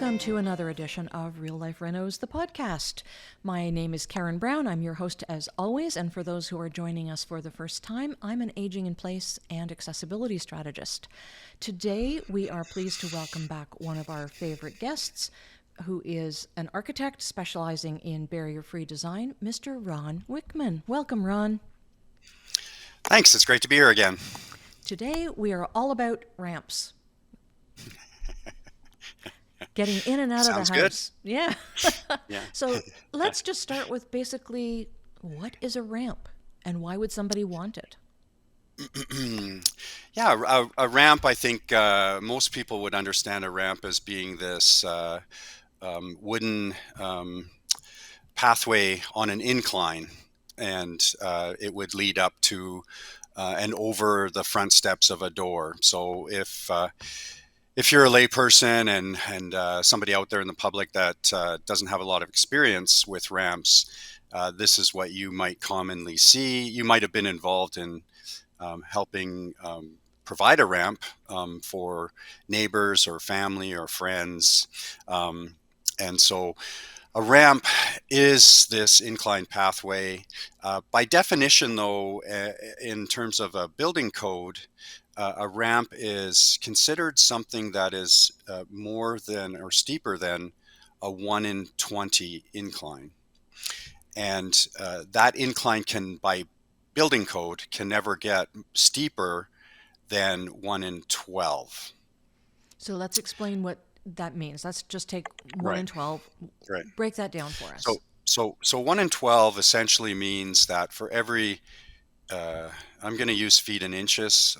Welcome to another edition of Real Life Renos, the podcast. My name is Karen Brown. I'm your host as always, and for those who are joining us for the first time, I'm an aging in place and accessibility strategist. Today, we are pleased to welcome back one of our favorite guests, who is an architect specializing in barrier-free design, Mr. Ron Wickman. Welcome, Ron. Thanks. It's great to be here again. Today, we are all about ramps. Getting in and out of Sounds the good. house. Yeah. Yeah. So let's just start with basically, what is a ramp and why would somebody want it? Yeah, a ramp, I think most people would understand a ramp as being this wooden pathway on an incline, and it would lead up to and over the front steps of a door. So if you're a layperson and somebody out there in the public that doesn't have a lot of experience with ramps, this is what you might commonly see. You might have been involved in helping provide a ramp for neighbors or family or friends. And so a ramp is this inclined pathway. By definition, though, in terms of a building code, a ramp is considered something that is more than or steeper than a 1 in 20 incline. And that incline can, by building code, can never get steeper than 1 in 12. So let's explain what that means. Let's just take 1 in Right, 12, right. break that down for So, us. so 1 in 12 essentially means that for every, I'm going to use feet and inches.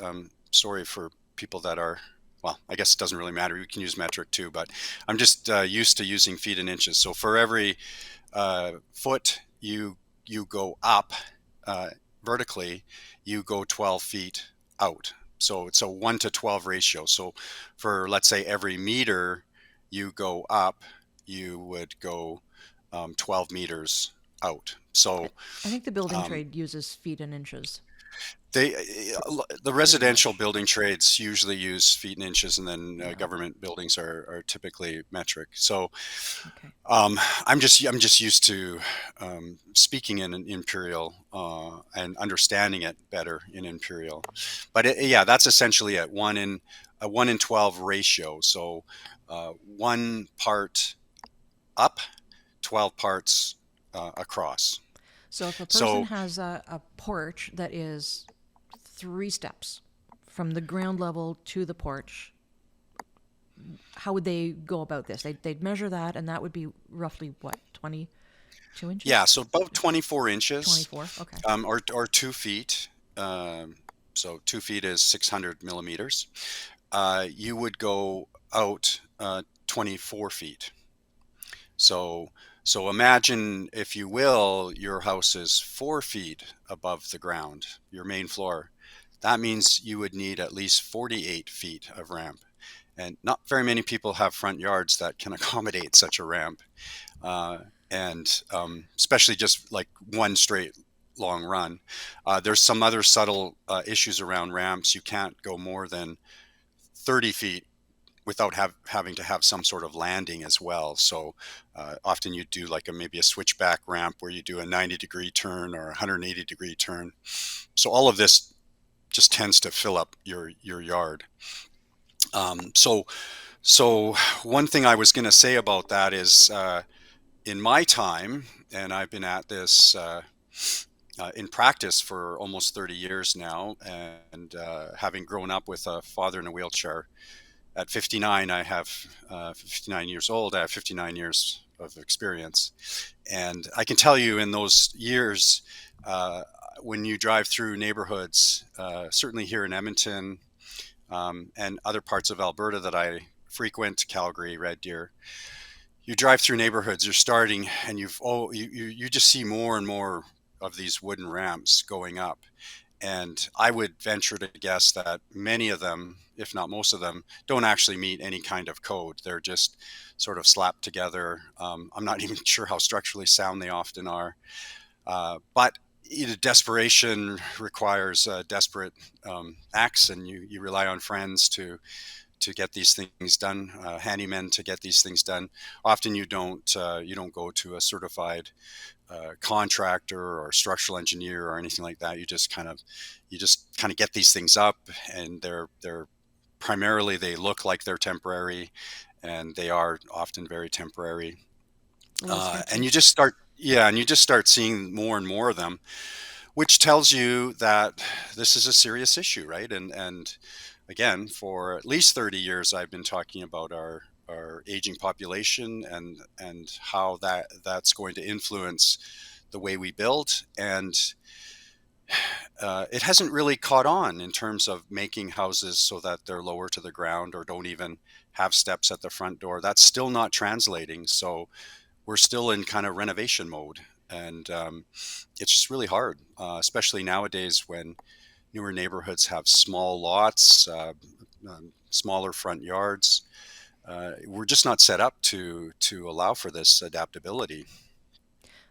Sorry for people that are, well, I guess it doesn't really matter. You can use metric too, but I'm just used to using feet and inches. So for every foot you go up vertically, you go 12 feet out. So it's a 1 to 12 ratio. So for, let's say, every meter you go up, you would go 12 meters out. I So I think the building um, trade uses feet and inches they, the pretty residential much. building trades usually use feet and inches, and then Yeah. government buildings are typically metric. So Okay. I'm just used to speaking in an imperial and understanding it better in imperial. But yeah, that's essentially it. A 1 in 12 ratio. So 1 part up, 12 parts across. So if a person So has a porch that is 3 steps from the ground level to the porch, how would they go about this? They'd measure that, and that would be roughly what, 22 yeah, inches? so about 24 inches 24? Okay. or 2 feet. Um, so 2 feet is 600 millimeters. You would go out 24 feet. So, so imagine, if you will, your house is 4 feet above the ground, your main floor. That means you would need at least 48 feet of ramp. And not very many people have front yards that can accommodate such a ramp. Uh, and especially just like one straight long run. There's some other subtle issues around ramps. You can't go more than 30 feet without having to have some sort of landing as well. So often you do like maybe a switchback ramp where you do a 90-degree turn or a 180-degree turn. So all of this just tends to fill up your yard. So one thing I was going to say about that is in my time, and I've been at this in practice for almost 30 years now, and having grown up with a father in a wheelchair, at 59, I have 59 years old. I have 59 years of experience. And I can tell you in those years, when you drive through neighborhoods, certainly here in Edmonton and other parts of Alberta that I frequent, Calgary, Red Deer, you drive through neighborhoods, you're starting and you just see more and more of these wooden ramps going up. And I would venture to guess that many of them, if not most of them, don't actually meet any kind of code. They're just sort of slapped together. I'm not even sure how structurally sound they often are. But desperation requires desperate acts, and you rely on friends to to get these things done, handymen to get these things done. Often you don't go to a certified contractor or structural engineer or anything like that. You just kind of get these things up, and they're primarily, they look like they're temporary, and they are often very temporary. A little And sketchy. you just start, yeah, and you just start seeing more and more of them, which tells you that this is a serious issue, right? And again, for at least 30 years, I've been talking about our aging population, and how that's going to influence the way we build. And it hasn't really caught on in terms of making houses so that they're lower to the ground or don't even have steps at the front door. That's still not translating. So we're still in kind of renovation mode. And it's just really hard, especially nowadays when newer neighborhoods have small lots, smaller front yards. We're just not set up to allow for this adaptability.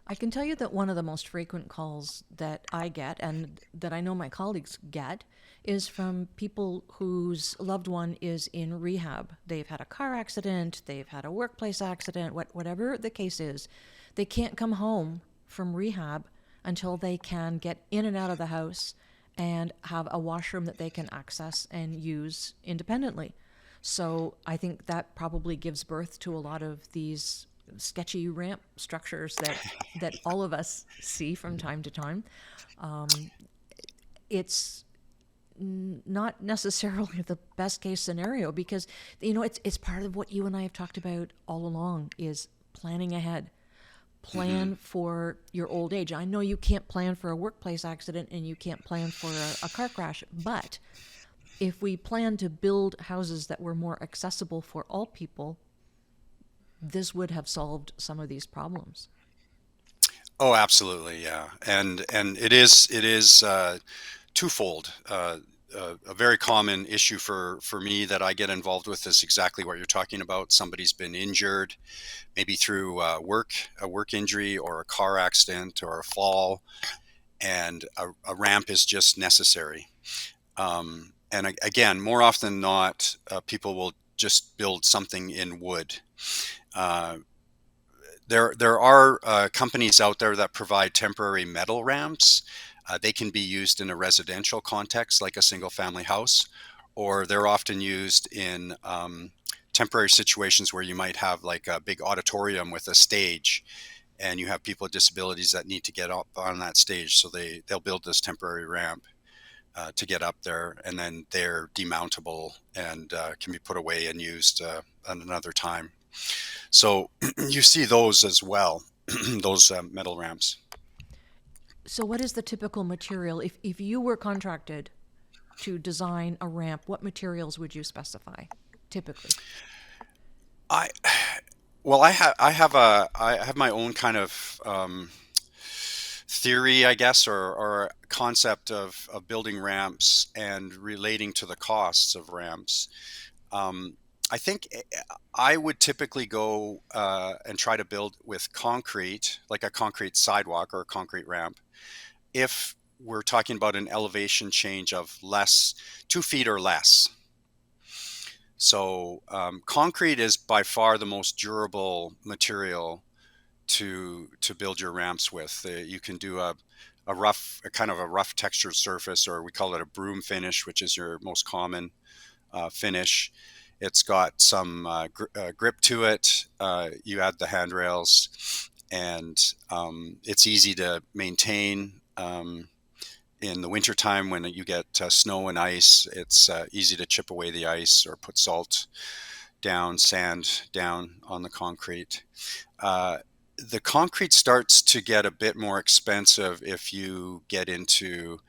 I can tell you that one of the most frequent calls that I get and that I know my colleagues get is from people whose loved one is in rehab. They've had a car accident, they've had a workplace accident, whatever the case is. They can't come home from rehab until they can get in and out of the house and have a washroom that they can access and use independently. So I think that probably gives birth to a lot of these sketchy ramp structures that all of us see from time to time. It's not necessarily the best case scenario because it's part of what you and I have talked about all along is planning ahead. Hmm. Plan for your old age. I know you can't plan for a workplace accident and you can't plan for a car crash, but if we plan to build houses that were more accessible for all people, this would have solved some of these problems. Oh, absolutely, yeah. And it is twofold. A very common issue for me that I get involved with is exactly what you're talking about. Somebody's been injured, maybe through a work injury or a car accident or a fall, and a ramp is just necessary. And again, more often than not, people will just build something in wood. Uh, there are companies out there that provide temporary metal ramps. They can be used in a residential context, like a single family house, or they're often used in temporary situations where you might have like a big auditorium with a stage, and you have people with disabilities that need to get up on that stage. So they'll build this temporary ramp to get up there, and then they're demountable and can be put away and used at another time. So you see those as well, those metal ramps. So, what is the typical material? If you were contracted to design a ramp, what materials would you specify typically? I I have my own kind of theory, I guess, or concept of building ramps and relating to the costs of ramps. Um, I think I would typically go and try to build with concrete, like a concrete sidewalk or a concrete ramp, if we're talking about an elevation change of less 2 feet or less. So concrete is by far the most durable material to build your ramps with. You can do a kind of a rough textured surface, or we call it a broom finish, which is your most common finish. It's got some grip to it. You add the handrails, and it's easy to maintain. In the wintertime, when you get snow and ice, it's easy to chip away the ice or put salt down, sand down on the concrete. Uh, the concrete starts to get a bit more expensive if you get into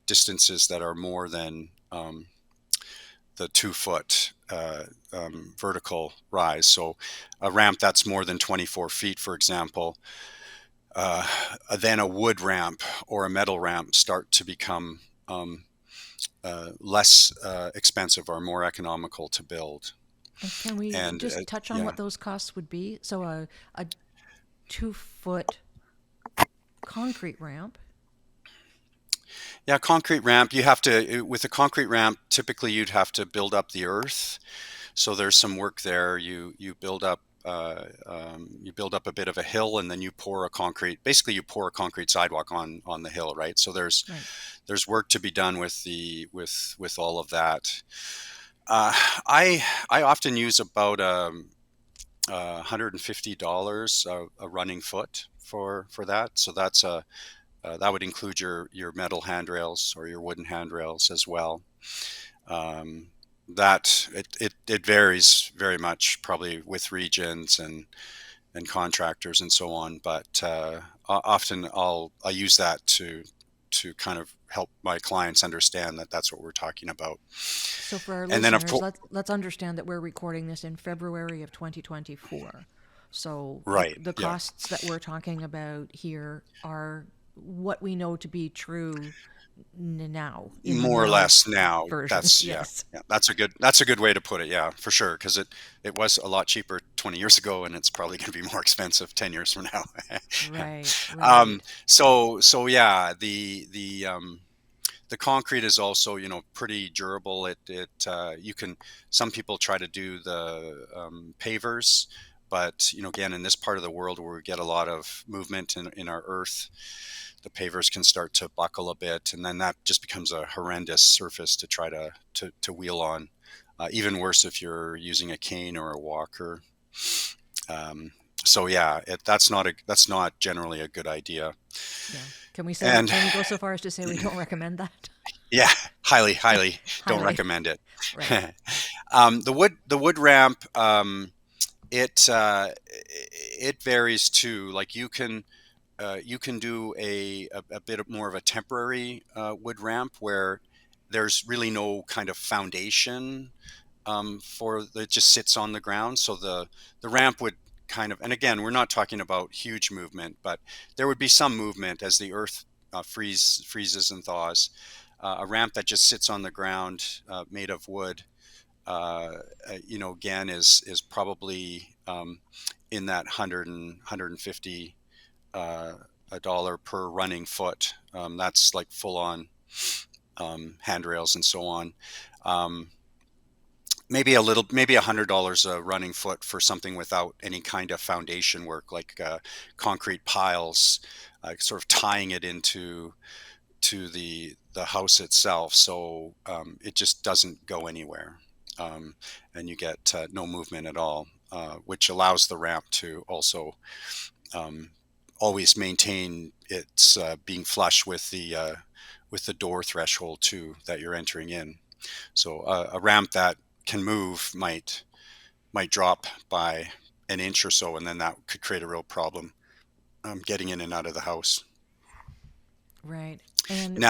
distances that are more than the 2 foot vertical rise. So a ramp that's more than 24 feet, for example, uh, then a wood ramp or a metal ramp start to become less expensive or more economical to build. And can we And just touch on yeah, what those costs would be? So, a 2 foot concrete ramp. Yeah, concrete ramp, you have to, with a concrete ramp, typically you'd have to build up the earth. So there's some work there. You build up a bit of a hill, and then you pour a concrete. Basically, you pour a concrete sidewalk on the hill, right? So Right. there's work to be done with with all of that. Uh, I often use about $150 a running foot for that. So that would include your metal handrails or your wooden handrails as well. Um, that it varies very much, probably with regions and contractors and so on. But often I use that to kind of help my clients understand that that's what we're talking about. So for our And then of listeners, course, let's understand that we're recording this in February of 2024. So right, the yeah, costs that we're talking about here are what we know to be true now in the more or less newest now. version. That's yeah, Yes. yeah. That's a good way to put it. Yeah, for sure. Because it was a lot cheaper 20 years ago, and it's probably going to be more expensive 10 years from now. Right, right, So yeah, the concrete is also, pretty durable. You can, some people try to do the pavers, but again, in this part of the world where we get a lot of movement in our earth, the pavers can start to buckle a bit, and then that just becomes a horrendous surface to try to wheel on. Even worse if you're using a cane or a walker. Um, so yeah, that's not generally a good idea. yeah. Can we say? And Can we go so far as to say we don't recommend that? yeah, highly don't Highly. recommend it. Right. The wood ramp, it varies too. Like you can do a bit more of a temporary wood ramp where there's really no kind of foundation for it just sits on the ground. So the ramp would kind of, and again, we're not talking about huge movement, but there would be some movement as the earth freezes and thaws. A ramp that just sits on the ground, made of wood, again, is probably in that 150 a dollar per running foot. That's like full on handrails and so on. Um, maybe $100 a running foot for something without any kind of foundation work, like concrete piles, sort of tying it to the house itself, so it just doesn't go anywhere, um, and you get no movement at all, which allows the ramp to also um, always maintain its being flush with the door threshold too that you're entering in. So a ramp that can move might drop by an inch or so, and then that could create a real problem getting in and out of the house. Right. And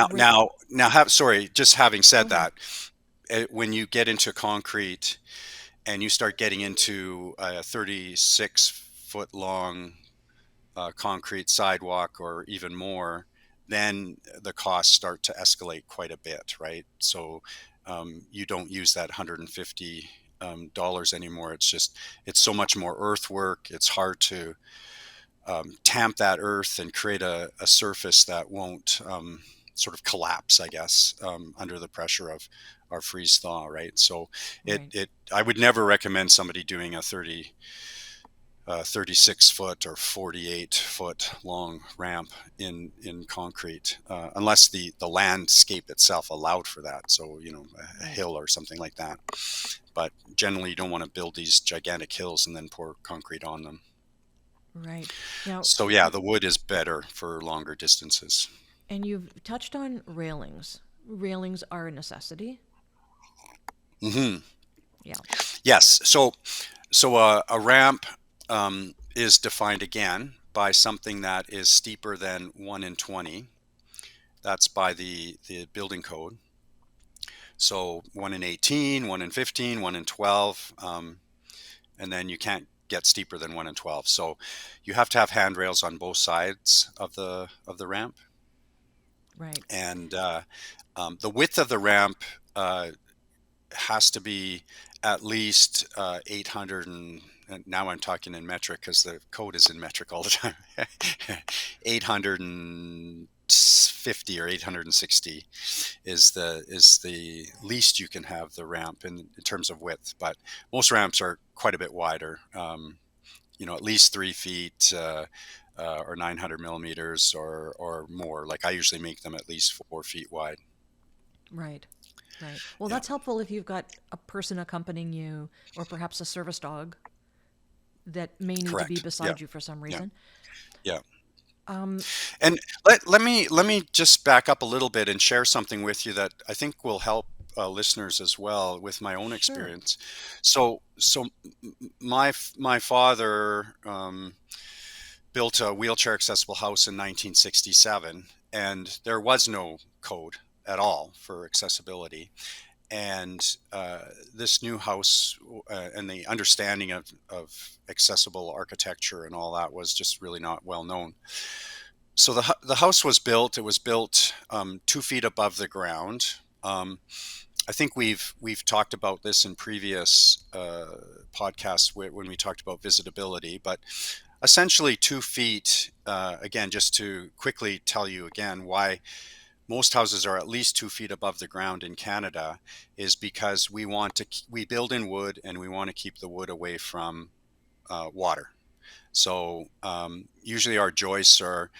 Sorry, just having go said ahead. that, when you get into concrete and you start getting into a 36-foot long concrete sidewalk or even more, then the costs start to escalate quite a bit, right? So you don't use that $150 dollars anymore. It's so much more earthwork. It's hard to tamp that earth and create a surface that won't sort of collapse, I guess, under the pressure of our freeze thaw, right? So Right. I would never recommend somebody doing a 36-foot or 48-foot long ramp in concrete, unless the landscape itself allowed for that. So a Right. hill or something like that. But generally, you don't want to build these gigantic hills and then pour concrete on them. Right. Now, So yeah, the wood is better for longer distances. and you've touched on railings. Railings are a necessity. Hmm. Yeah. Yes. So a ramp is defined again by something that is steeper than 1 in 20. That's by the building code. So 1 in 18, 1 in 15, 1 in 12, and then you can't get steeper than 1 in 12. So you have to have handrails on both sides of the ramp, Right. and the width of the ramp has to be at least 800 and now I'm talking in metric because the code is in metric all the time. 810 850 or 860 is the least you can have the ramp in terms of width. But most ramps are quite a bit wider. At least 3 feet. Or 900 millimeters or more. Like I usually make them at least 4 feet wide. Right. Right. Well, Yeah, that's helpful if you've got a person accompanying you or perhaps a service dog that may need to be correct. Yeah, beside you for some yeah, reason. yeah. Um, And let me just back up a little bit and share something with you that I think will help listeners as well with my own sure. experience. So my father built a wheelchair accessible house in 1967, and there was no code at all for accessibility. And this new house and the understanding of accessible architecture and all that was just really not well known. So the house was built. It was built 2 feet above the ground. Um, I think we've talked about this in previous podcasts when we talked about visitability, but essentially 2 feet. Again, just to quickly tell you again why most houses are at least 2 feet above the ground in Canada is because we build in wood and we want to keep the wood away from water. So usually our joists are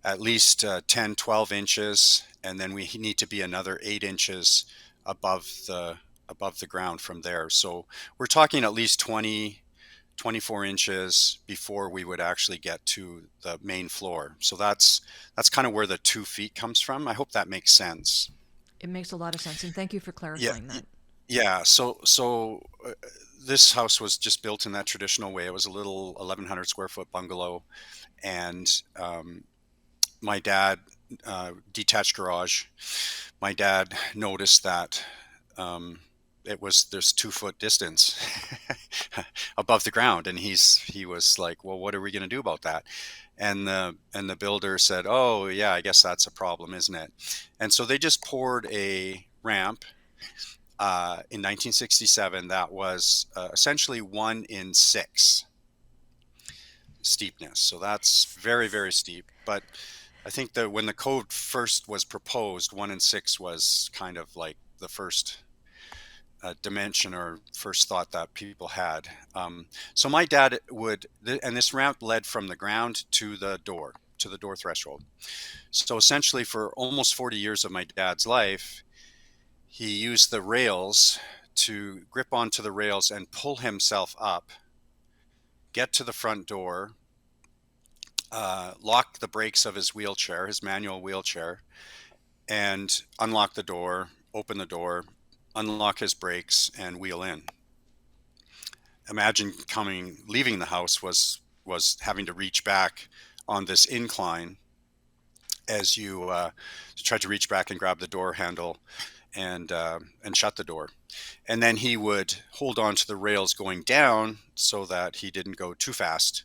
at least 10, 12 inches, and then we need to be another 8 inches above the ground from there. So we're talking at least 20, 24 inches before we would actually get to the main floor. So that's kind of where the 2 feet comes from. I hope that makes sense. It makes a lot of sense. And thank you for Yeah, clarifying that. yeah. So this house was just built in that traditional way. It was a little 1,100 square foot bungalow, and my dad detached garage. My dad noticed that um, it was this 2 foot distance above the ground, and he was like, "Well, what are we going to do about that?" And the builder said, "Oh, yeah, I guess that's a problem, isn't it?" And so they just poured a ramp in 1967 that was essentially 1 in 6 steepness. So that's very, very steep. But I think that when the code first was proposed, 1 in 6 was kind of like the first dimension or first thought that people had. So my dad and this ramp led from the ground to the door threshold. So essentially, for almost 40 years of my dad's life, he used the rails to grip onto the rails and pull himself up, get to the front door, lock the brakes of his wheelchair, his manual wheelchair, and unlock the door, open the door, unlock his brakes, and wheel in. Imagine leaving the house was having to reach back on this incline as you try to reach back and grab the door handle and shut the door. And then he would hold on to the rails going down so that he didn't go too fast,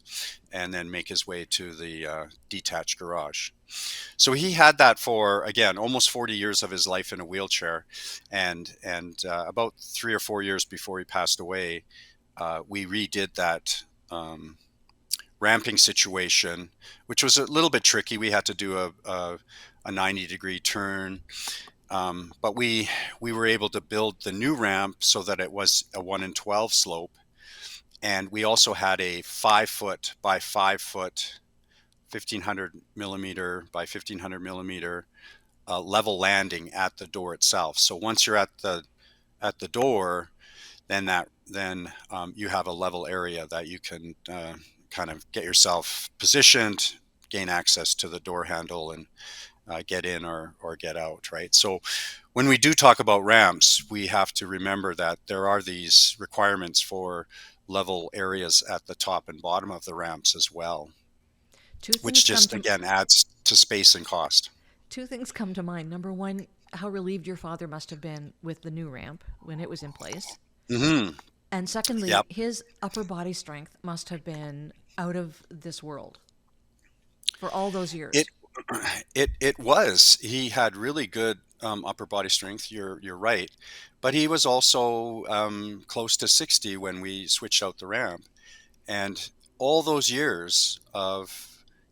and then make his way to the detached garage. So he had that for, again, almost 40 years of his life in a wheelchair, and about 3 or 4 years before he passed away, we redid that ramping situation, which was a little bit tricky. We had to do a 90-degree turn, but we were able to build the new ramp so that it was a 1 in 12 slope, and we also had a 5 foot by 5 foot, 1,500 millimeter by 1,500 millimeter level landing at the door itself. So once you're at the door, then you have a level area that you can kind of get yourself positioned, gain access to the door handle, and get in or get out, right? So when we do talk about ramps, we have to remember that there are these requirements for level areas at the top and bottom of the ramps as well, Two which things come just to again adds to space and cost. two things come to mind. Number one, how relieved your father must have been with the new ramp when it was in place. Hmm. And secondly, Yep. his upper body strength must have been out of this world for all those It years. it was. He had really good upper body strength. You're right, but he was also close to 60 when we switched out the ramp, and all those years of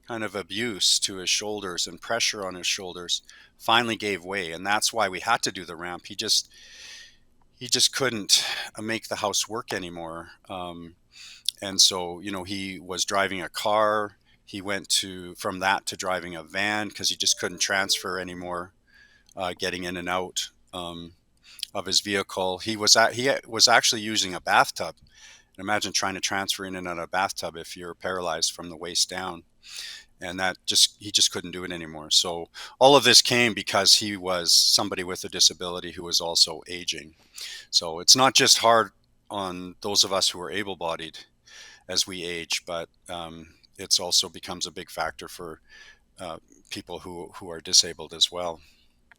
kind of abuse to his shoulders and pressure on his shoulders finally gave way, and that's why we had to do the ramp. He just couldn't make the house work anymore. And so, he was driving a car. He went from that to driving a van because he just couldn't transfer anymore, getting in and out of his vehicle. He was actually using a bathtub. And imagine trying to transfer in and out of a bathtub if you're paralyzed from the waist down. And he just couldn't do it anymore. So all of this came because he was somebody with a disability who was also aging. So it's not just hard on those of us who are able-bodied as we age, but it's also becomes a big factor for uh, people who are disabled as well.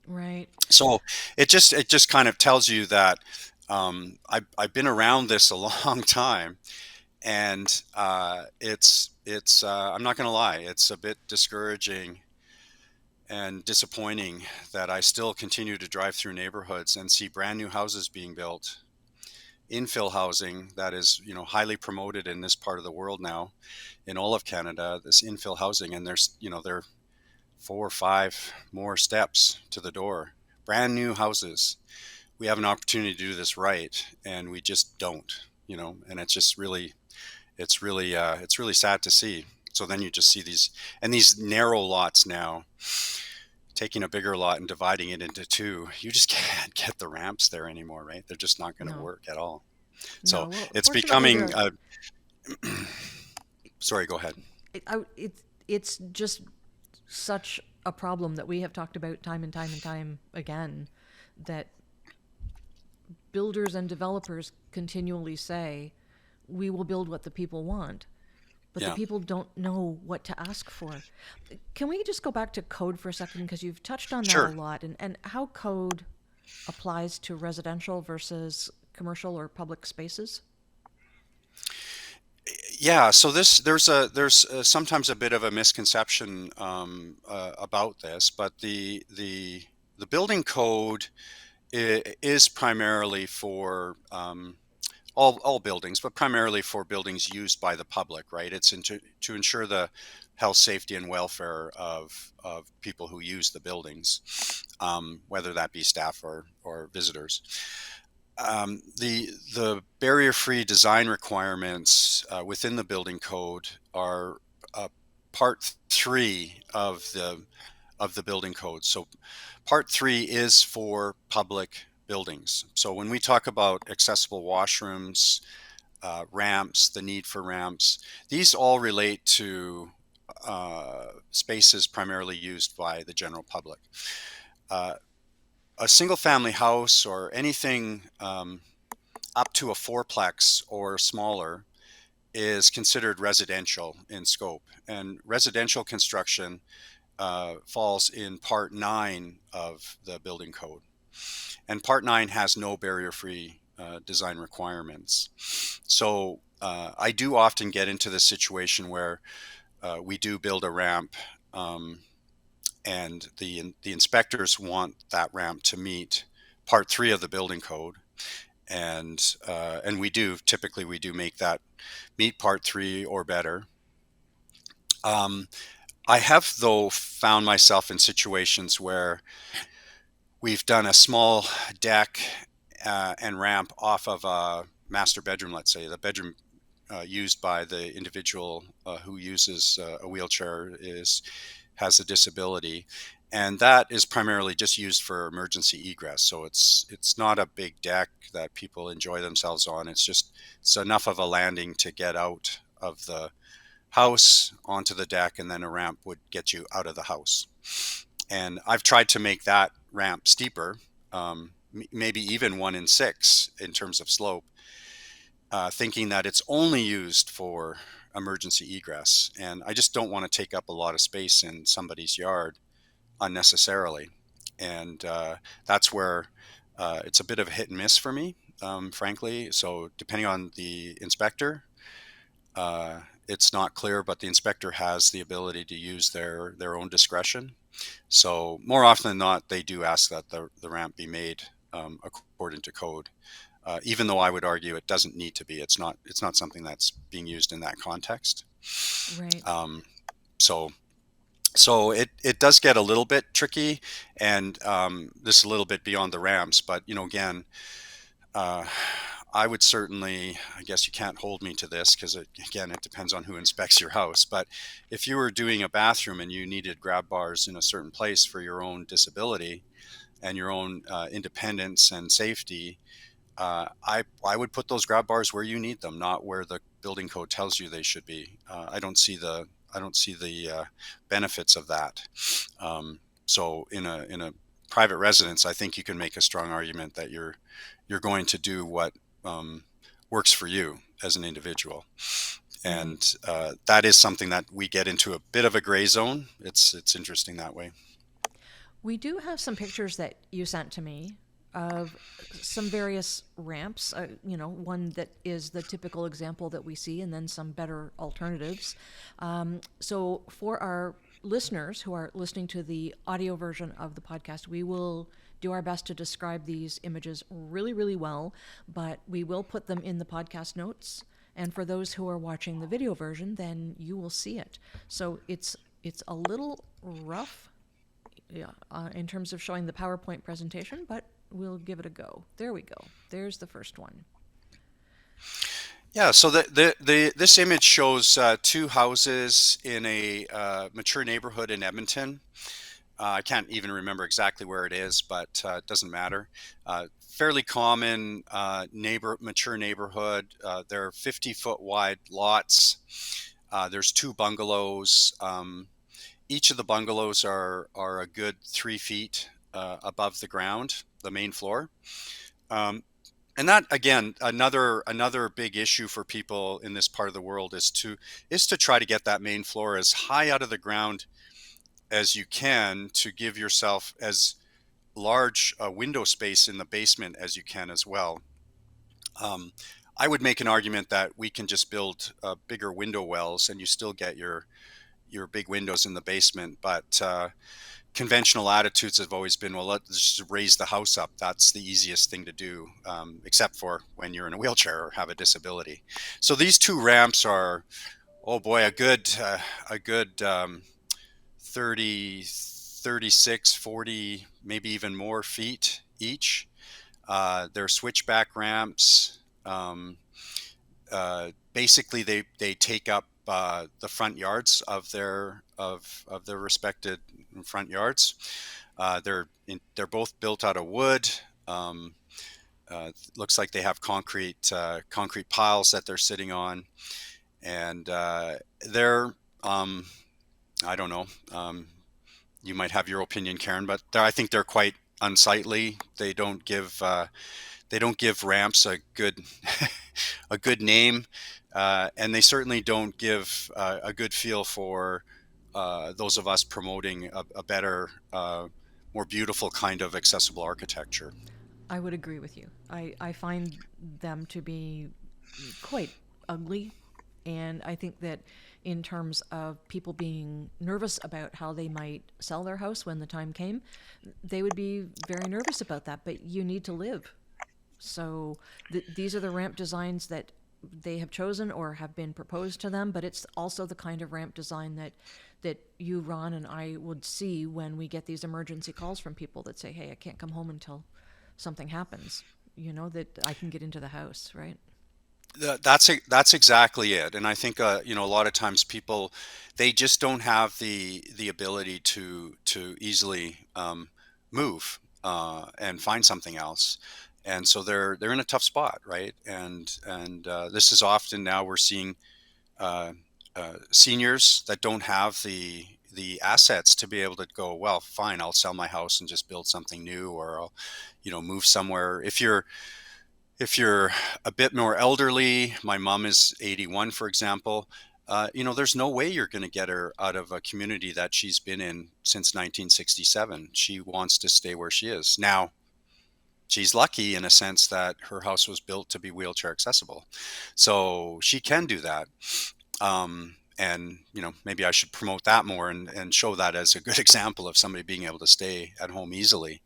Right. So it just kind of tells you that I've been around this a long time, and I'm not going to lie, it's a bit discouraging and disappointing that I still continue to drive through neighborhoods and see brand new houses being built, infill housing that is, highly promoted in this part of the world now, in all of Canada, this infill housing, and there are 4 or 5 more steps to the door. Brand new houses. We have an opportunity to do this right, and we just don't, and it's really sad to see. So then you just see these narrow lots now, taking a bigger lot and dividing it into two. You just can't get the ramps there anymore, right? They're just not going to No. work at all. So No. Well, it's fortunately, becoming there. sorry, go ahead. It's just such a problem that we have talked about time and time and time again, that builders and developers continually say, we will build what the people want, but the Yeah, people don't know what to ask for. Can we just go back to code for a second? Because you've touched on that a sure. lot, and how code applies to residential versus commercial or public spaces? Yeah, so there's sometimes a bit of a misconception about this, but the building code is primarily for all buildings, but primarily for buildings used by the public, right? It's to ensure the health, safety, and welfare of people who use the buildings, whether that be staff or visitors. The barrier-free design requirements within the building code are part three of the building code. So part three is for public buildings. So when we talk about accessible washrooms, ramps, the need for ramps, these all relate to spaces primarily used by the general public. Uh, a single family house or anything up to a fourplex or smaller is considered residential in scope. And residential construction falls in Part 9 of the building code. And Part 9 has no barrier-free design requirements. So I do often get into the situation where we do build a ramp, and the inspectors want that ramp to meet Part 3 of the building code. And we do make that meet Part 3 or better. Um, I have, though, found myself in situations where we've done a small deck and ramp off of a master bedroom, let's say, the bedroom used by the individual who uses a wheelchair has a disability, and that is primarily just used for emergency egress. So it's not a big deck that people enjoy themselves on. It's enough of a landing to get out of the house onto the deck, and then a ramp would get you out of the house. And I've tried to make that ramp steeper, maybe even 1 in 6 in terms of slope, thinking that it's only used for emergency egress. And I just don't want to take up a lot of space in somebody's yard unnecessarily. And that's where it's a bit of a hit and miss for me, frankly. So depending on the inspector, it's not clear, but the inspector has the ability to use their own discretion. So more often than not, they do ask that the ramp be made according to code. Even though I would argue it doesn't need to be. It's not something that's being used in that context. Right. Um, So so it does get a little bit tricky, and this is a little bit beyond the ramps. But again, uh, I would certainly, I guess you can't hold me to this because again, it depends on who inspects your house. But if you were doing a bathroom and you needed grab bars in a certain place for your own disability and your own independence and safety, I would put those grab bars where you need them, not where the building code tells you they should be. I don't see the benefits of that. So in a private residence, I think you can make a strong argument that you're going to do what um, works for you as an individual, Mm. and that is something that we get into a bit of a gray zone. It's interesting that way. We do have some pictures that you sent to me of some various ramps, one that is the typical example that we see, and then some better alternatives. So, for our listeners who are listening to the audio version of the podcast, we will do our best to describe these images really, really well, but we will put them in the podcast notes. And for those who are watching the video version, then you will see it. So it's a little rough, yeah, in terms of showing the PowerPoint presentation, but we'll give it a go. There we go. There's the first one. Yeah, so this image shows two houses in a mature neighborhood in Edmonton. I can't even remember exactly where it is, but it doesn't matter. Fairly common mature neighborhood. They're 50-foot wide lots. There's two bungalows. Each of the bungalows are a good 3 feet above the ground, the main floor. Um, and that again, another big issue for people in this part of the world is to try to get that main floor as high out of the ground as you can to give yourself as large a window space in the basement as you can as well. Um, I would make an argument that we can just build bigger window wells and you still get your big windows in the basement. But conventional attitudes have always been, well, let's just raise the house up. That's the easiest thing to do, except for when you're in a wheelchair or have a disability. So these two ramps are, oh boy, a good 30, 36, 40, maybe even more feet each. They're switchback ramps. Basically, they take up the front yards of their respected front yards. They're both built out of wood. Um, Looks like they have concrete piles that they're sitting on, and they're I don't know. You might have your opinion, Karen, but I think they're quite unsightly. They don't give ramps a good a good name, and they certainly don't give a good feel for those of us promoting a better, more beautiful kind of accessible architecture. I would agree with you. I find them to be quite ugly. And I think that in terms of people being nervous about how they might sell their house when the time came, they would be very nervous about that. But you need to live. So these are the ramp designs that they have chosen or have been proposed to them, but it's also the kind of ramp design that you, Ron, and I would see when we get these emergency calls from people that say, "Hey, I can't come home until something happens." That I can get into the house, right? That's exactly it, and I think a lot of times people they just don't have the ability to easily move and find something else, and so they're in a tough spot, right? And this is often now we're seeing uh, seniors that don't have the assets to be able to go, well, fine, I'll sell my house and just build something new, or I'll move somewhere. If you're a bit more elderly, my mom is 81, for example, there's no way you're going to get her out of a community that she's been in since 1967. She wants to stay where she is. Now, she's lucky in a sense that her house was built to be wheelchair accessible. So she can do that. and maybe I should promote that more and show that as a good example of somebody being able to stay at home easily.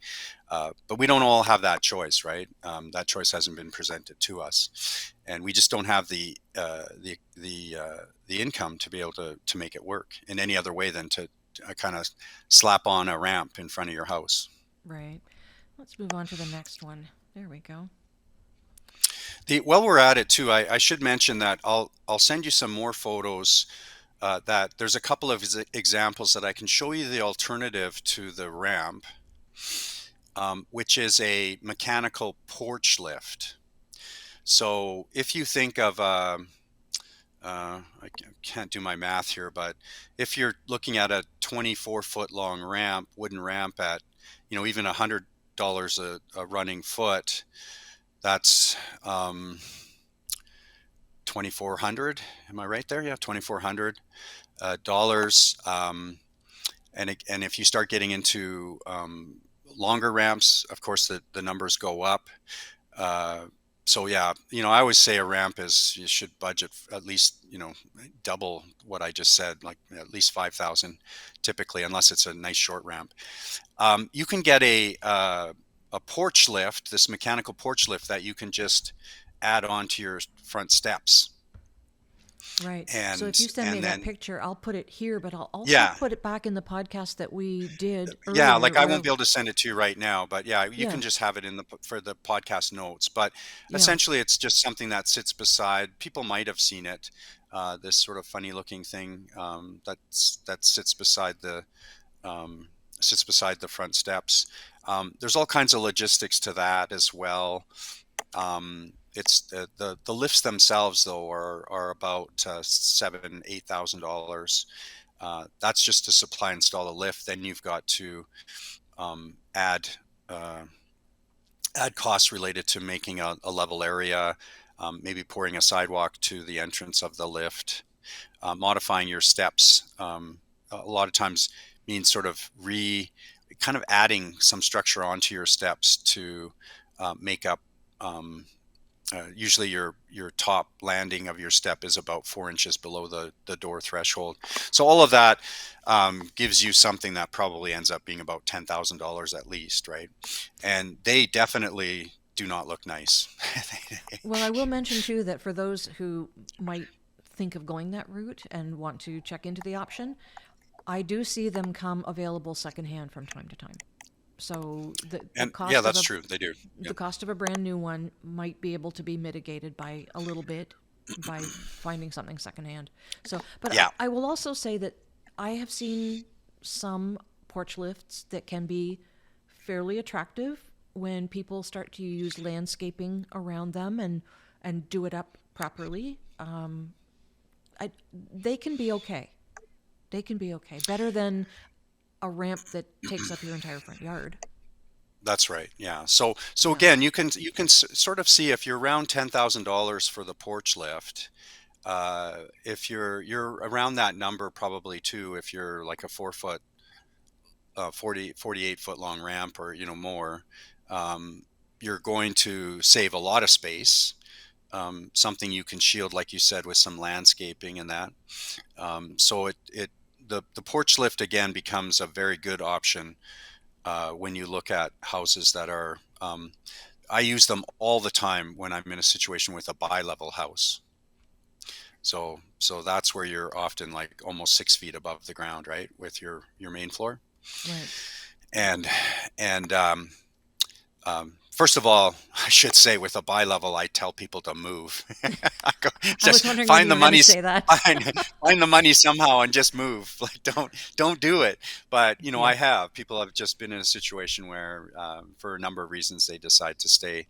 But we don't all have that choice, right? That choice hasn't been presented to us, and we just don't have the income to be able to make it work in any other way than to kind of slap on a ramp in front of your house. Right. Let's move on to the next one. There we go. While we're at it too, I should mention that I'll send you some more photos. That there's a couple of examples that I can show you the alternative to the ramp, which is a mechanical porch lift. So if you think of, I can't do my math here, but if you're looking at a 24-foot long ramp, wooden ramp at, even $100 a running foot, that's 2,400. Am I right there? Yeah, $2,400. And if you start getting into longer ramps, of course, the numbers go up. So yeah, I always say a ramp is, you should budget at least, double what I just said, like at least 5,000 typically, unless it's a nice short ramp. You can get a porch lift, this mechanical porch lift that you can just add on to your front steps. Right. So And if you send me and that then picture, I'll put it here, but I'll also yeah, put it back in the podcast that we did yeah, earlier like I where, won't be able to send it to you right now, but yeah, you yeah, can just have it for the podcast notes. But yeah, essentially, it's just something that sits beside. People might have seen it. This sort of funny looking thing that um, sits beside the front steps. There's all kinds of logistics to that as well. It's the lifts themselves though are about $7,000 to $8,000. That's just to supply and install a lift. Then you've got to um, add uh, add costs related to making a level area, maybe pouring a sidewalk to the entrance of the lift, modifying your steps. A lot of times means sort of kind of adding some structure onto your steps to make up. Usually your top landing of your step is about 4 inches below the door threshold. So all of that gives you something that probably ends up being about $10,000 at least, right? And they definitely do not look nice. well, I will mention too that for those who might think of going that route and want to check into the option, I do see them come available secondhand from time to time. So the And yeah, cost of that's a true. They do. the Yep. cost of a brand new one might be able to be mitigated by a little bit by finding something secondhand. So, but Yeah. I will also say that I have seen some porch lifts that can be fairly attractive when people start to use landscaping around them and do it up properly. They can be okay. They can be okay. Better than a ramp that takes up your entire front yard. That's right. Yeah. So Yeah. again, you can sort of see if you're around $10,000 for the porch lift. If you're around that number probably too, if you're like a 4 foot, 48 foot long ramp or more, um, you're going to save a lot of space. Something you can shield, like you said, with some landscaping and that. So the porch lift again becomes a very good option when you look at houses that are. I use them all the time when I'm in a situation with a bi-level house. So that's where you're often like almost 6 feet above the ground, right, with your main floor. Right. And and first of all, I should say with a bi-level, I tell people to move. I go, I was just wondering when find you the were going to money, say that. find the money somehow and just move. Like don't do it. But Yeah. I have people have just been in a situation where for a number of reasons they decide to stay,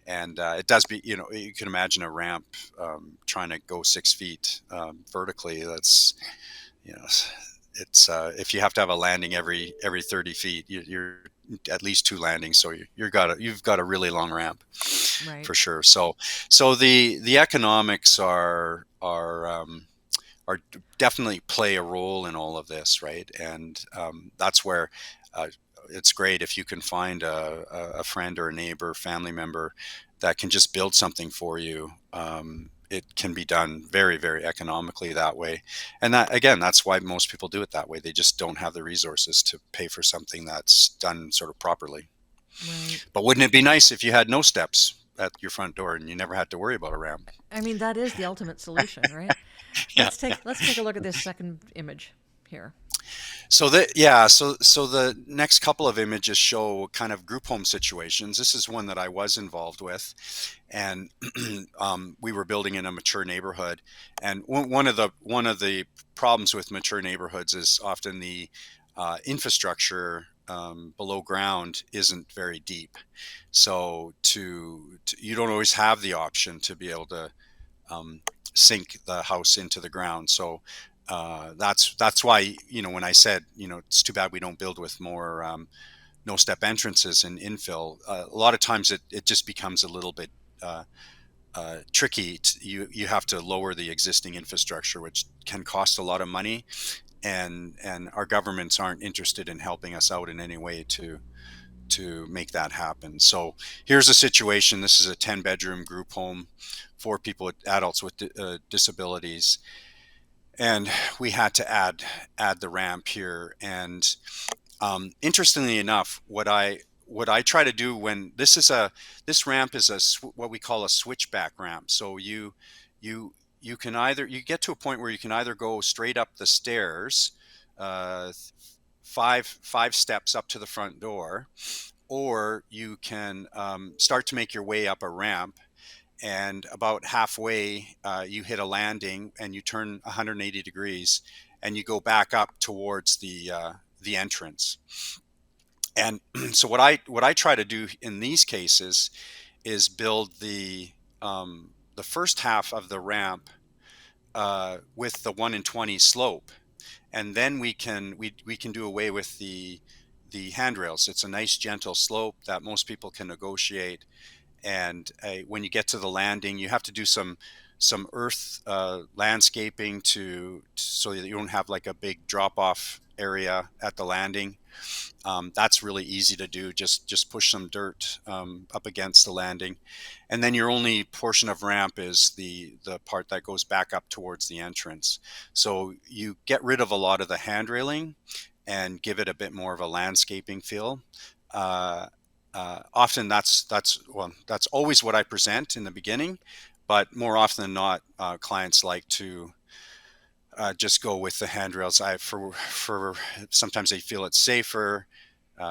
and it does be you can imagine a ramp trying to go 6 feet vertically. That's you know it's if you have to have a landing every 30 feet, you're at least two landings, so you've got a really long ramp Right. for sure. So the economics are definitely play a role in all of this, right? And that's where uh, it's great if you can find a friend or a neighbor, family member that can just build something for you it can be done very, very economically that way. And that, again, that's why most people do it that way. They just don't have the resources to pay for something that's done sort of properly. Right. But wouldn't it be nice if you had no steps at your front door and you never had to worry about a ramp? I mean, that is the ultimate solution, right? Yeah. Let's take a look at this second image here. So the next couple of images show kind of group home situations. This is one that I was involved with, and we were building in a mature neighborhood. And one of the problems with mature neighborhoods is often the infrastructure below ground isn't very deep. So you don't always have the option to be able to um, sink the house into the ground. So that's why, when I said, it's too bad we don't build with more no step entrances and infill. A lot of times it just becomes a little bit tricky. You have to lower the existing infrastructure, which can cost a lot of money, and our governments aren't interested in helping us out in any way to make that happen. So here's a situation. This is a 10-bedroom group home for people, adults with disabilities, and we had to add the ramp here. And interestingly enough, what I try to do when this ramp is what we call a switchback ramp. So you you get to a point where you can either go straight up the stairs, uh, five steps up to the front door, or you can start to make your way up a ramp, and about halfway you hit a landing and you turn 180 degrees and you go back up towards the entrance. And so what I try to do in these cases is build the first half of the ramp with the 1 in 20 slope, and then we can do away with the handrails. It's a nice gentle slope that most people can negotiate. And when you get to the landing, you have to do some earth landscaping so that you don't have like a big drop off area at the landing. That's really easy to do. Just push some dirt up against the landing, and then your only portion of ramp is the part that goes back up towards the entrance. So you get rid of a lot of the hand railing and give it a bit more of a landscaping feel. Uh, Often that's always what I present in the beginning, but more often than not, clients like to just go with the handrails. For sometimes they feel it's safer.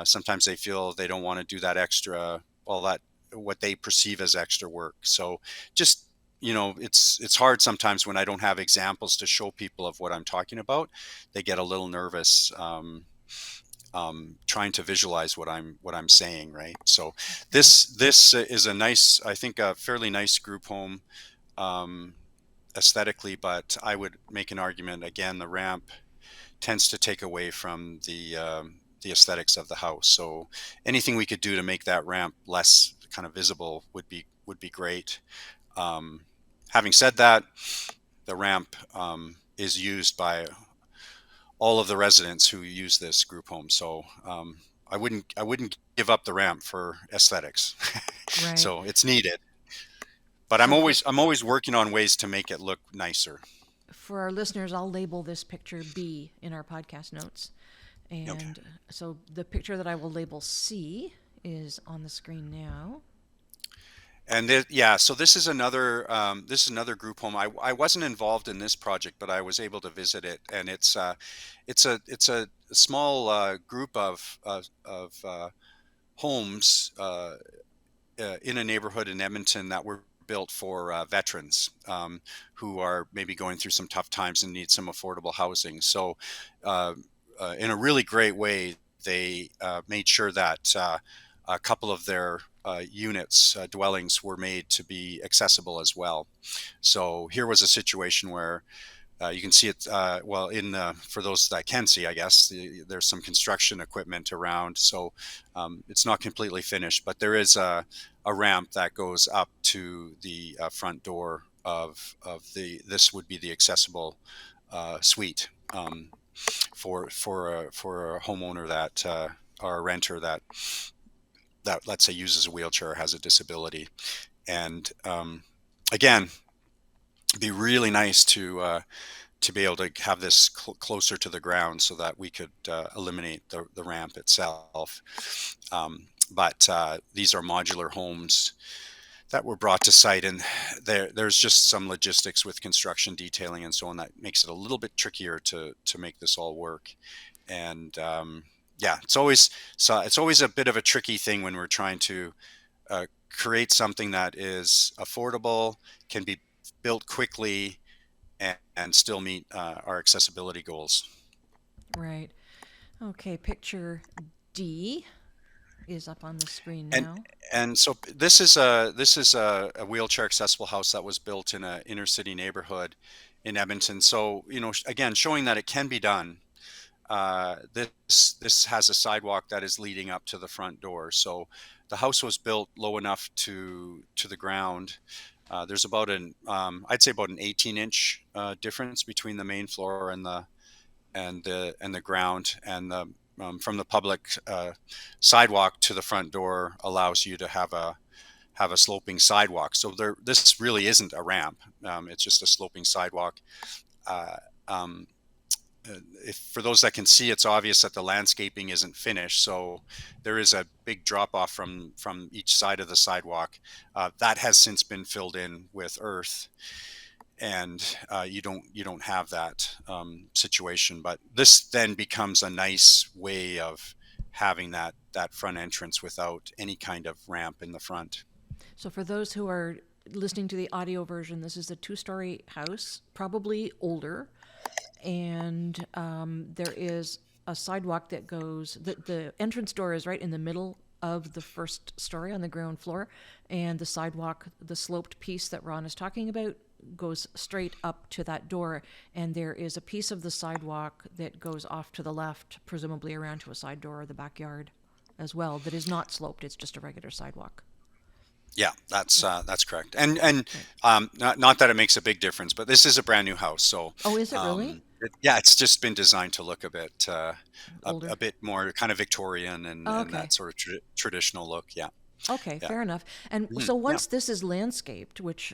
Sometimes they feel they don't want to do that extra, all that what they perceive as extra work. So just it's hard sometimes when I don't have examples to show people of what I'm talking about. They get a little nervous. Trying to visualize what I'm saying, right? So Right. this is a nice, I think, a fairly nice group home um, aesthetically, but I would make an argument again. The ramp tends to take away from the aesthetics of the house. So anything we could do to make that ramp less kind of visible would be great. Um, Having said that, the ramp is used by all of the residents who use this group home. So I wouldn't give up the ramp for aesthetics. Right. So it's needed, but I'm So for always I'm always working on ways to make it look nicer. for our listeners, I'll label this picture B in our podcast notes. Okay. And so the picture that I will label C is on the screen now. And so this is another group home. I wasn't involved in this project, but I was able to visit it, and it's a small group of homes in a neighborhood in Edmonton that were built for veterans who are maybe going through some tough times and need some affordable housing. So, uh, in a really great way, they made sure that a couple of their units, dwellings, were made to be accessible as well. So here was a situation where you can see it well in for those that can see, I guess there's some construction equipment around, so it's not completely finished, but there is a ramp that goes up to the front door of the this would be the accessible suite for a homeowner that or a renter that let's say uses a wheelchair or has a disability. And again, be really nice to be able to have this closer to the ground so that we could eliminate the ramp itself. But these are modular homes that were brought to site, and there's just some logistics with construction detailing and so on that makes it a little bit trickier to make this all work. And yeah, it's always a bit of a tricky thing when we're trying to create something that is affordable, can be built quickly, and still meet our accessibility goals. Right. Okay, picture D is up on the screen And now. so this is a wheelchair accessible house that was built in a inner city neighborhood in Edmonton. So again, showing that it can be done. This has a sidewalk that is leading up to the front door. So the house was built low enough to the ground. There's about I'd say about an 18-inch difference between the main floor and the ground, and from the public sidewalk to the front door allows you to have a sloping sidewalk. So this really isn't a ramp. It's just a sloping sidewalk. Uh, um, if for those that can see, it's obvious that the landscaping isn't finished, so there is a big drop off from each side of the sidewalk that has since been filled in with earth, and you don't have that situation. But this then becomes a nice way of having that front entrance without any kind of ramp in the front. So, for those who are listening to the audio version, this is a two-story house, probably older, and there is a sidewalk that goes. The entrance door is right in the middle of the first story on the ground floor, and the sidewalk, the sloped piece that Ron is talking about, goes straight up to that door, and there is a piece of the sidewalk that goes off to the left, presumably around to a side door or the backyard as well, that is not sloped. It's just a regular sidewalk. Yeah, that's correct. And Right. not that it makes a big difference, but this is a brand new house, so Oh, is it really yeah, it's just been designed to look a bit older? a bit more kind of Victorian Oh, and okay. that sort of traditional look. Yeah, Okay, yeah, fair enough. And mhm, so yeah. once this is landscaped, which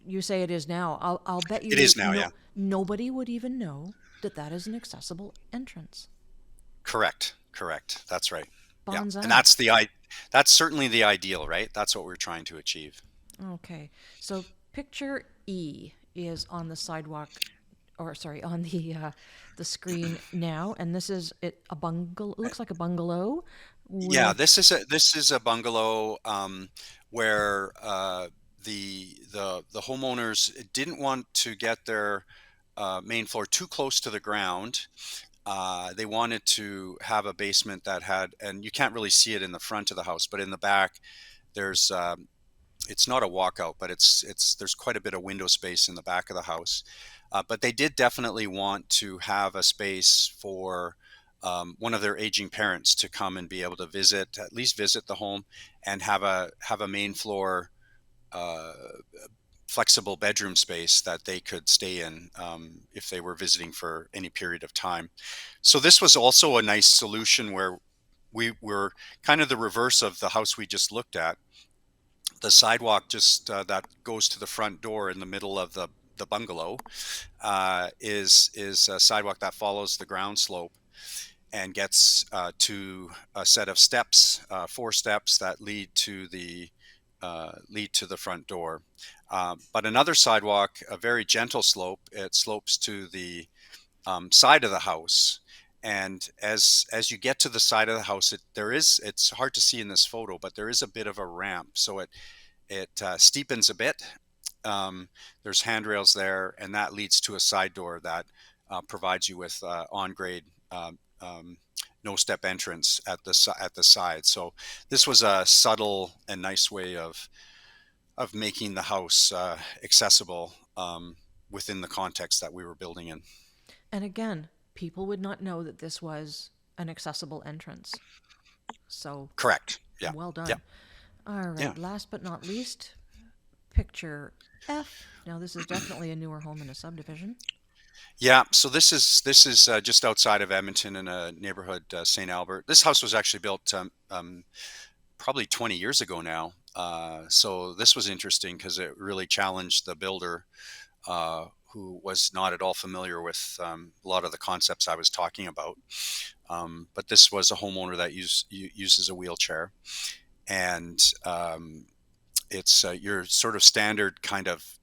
you say it is now, I'll bet It you is now. Yeah, nobody would even know that that is an accessible entrance. correct. That's right. Yeah, and Bonsai. that's certainly the ideal, right? That's what we're trying to achieve. Okay, so picture E is on the sidewalk, or sorry, on the screen now, and this is it a bungalow. It looks like a bungalow Yeah, with. this is a bungalow where the homeowners didn't want to get their main floor too close to the ground. They wanted to have a basement that had, and you can't really see it in the front of the house, but in the back, there's it's not a walkout, but there's quite a bit of window space in the back of the house. But they did definitely want to have a space for one of their aging parents to come and be able to visit, at least visit the home, and have a main floor uh, flexible bedroom space that they could stay in if they were visiting for any period of time. So this was also a nice solution where we were kind of the reverse of the house we just looked at. The sidewalk just that goes to the front door in the middle of the bungalow is a sidewalk that follows the ground slope and gets to a set of steps, 4 steps that lead to the front door. But another sidewalk, a very gentle slope, it slopes to the side of the house. And as you get to the side of the house, it's hard to see in this photo, but there is a bit of a ramp, so it steepens a bit. There's handrails there, and that leads to a side door that provides you with on grade no step entrance at the side. So this was a subtle and nice way of making the house accessible within the context that we were building in. And again, people would not know that this was an accessible entrance. So Correct. Yeah. well Yeah. done. All Yeah. right, last but not least, picture F. Now, this is definitely a newer home in a subdivision. Yeah. So this is just outside of Edmonton in a neighborhood, St. Albert. This house was actually built probably 20 years ago now. So this was interesting because it really challenged the builder. who was not at all familiar with a lot of the concepts I was talking about. But this was a homeowner that uses a wheelchair, and it's your sort of standard kind of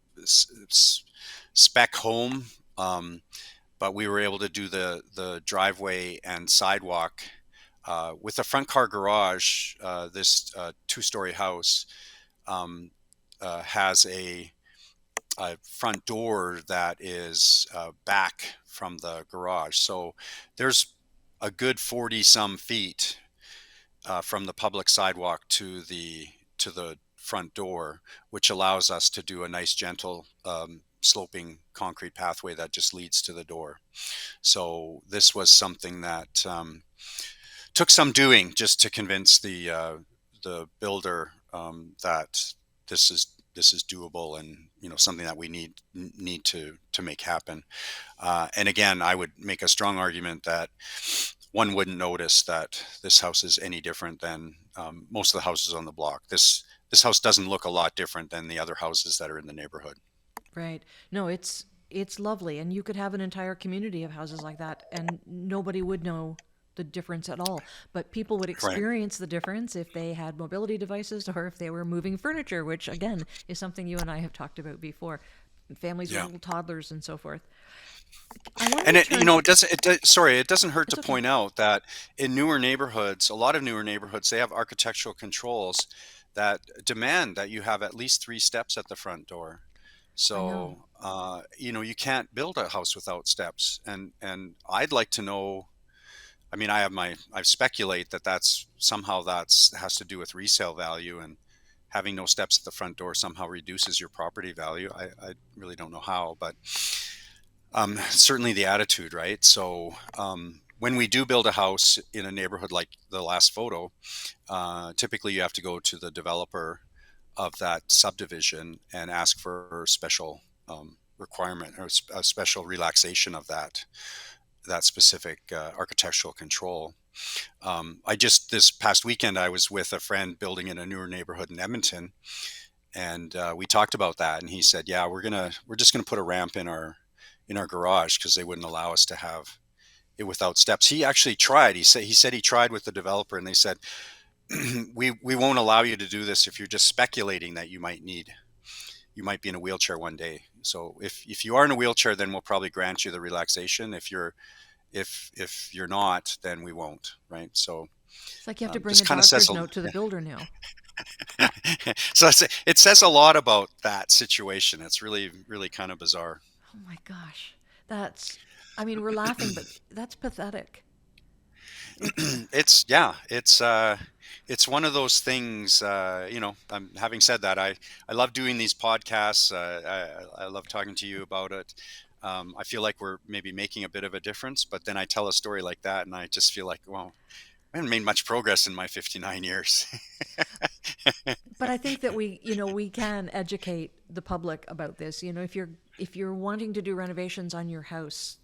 spec home. But we were able to do the driveway and sidewalk with a front car garage. This two-story house has a front door that is back from the garage. So there's a good 40 some feet from the public sidewalk to the front door, which allows us to do a nice gentle sloping concrete pathway that just leads to the door. So this was something that took some doing just to convince the builder that this is doable, and something that we need to make happen. And again, I would make a strong argument that one wouldn't notice that this house is any different than most of the houses on the block. This house doesn't look a lot different than the other houses that are in the neighborhood. Right. No, it's lovely, and you could have an entire community of houses like that, and nobody would know the difference at all. But people would Right. experience the difference if they had mobility devices or if they were moving furniture, which again is something you and I have talked about before. Families with Yeah. little toddlers and so forth. I want to And return. it doesn't hurt It's to okay. point out that in newer neighborhoods, a lot of newer neighborhoods, they have architectural controls that demand that you have at least 3 steps at the front door. I know. So, you can't build a house without steps. And I'd like to know, I mean, I speculate that that's has to do with resale value, and having no steps at the front door somehow reduces your property value. I really don't know how, but certainly the attitude, right? So when we do build a house in a neighborhood like the last photo, typically you have to go to the developer of that subdivision and ask for special requirement or a special relaxation of that specific architectural control. I just this past weekend I was with a friend building in a newer neighborhood in Edmonton, and we talked about that. And he said, "Yeah, we're just gonna put a ramp in our garage because they wouldn't allow us to have it without steps." He actually tried. He said he tried with the developer, and they said, "We won't allow you to do this if you're just speculating that you might be in a wheelchair one day. So if you are in a wheelchair, then we'll probably grant you the relaxation. If you're not, then we won't." Right? So It's like you have to bring just a kind of says doctor's note to the builder now. so it says a lot about that situation. It's really really kind of bizarre. Oh my gosh. That's, I mean, we're laughing, but that's pathetic. It's, It's one of those things. Having said that, I love doing these podcasts. I love talking to you about it. I feel like we're maybe making a bit of a difference, but then I tell a story like that, and I just feel like, well, I haven't made much progress in my 59 years. but I think that we can educate the public about this. If you're wanting to do renovations on your house,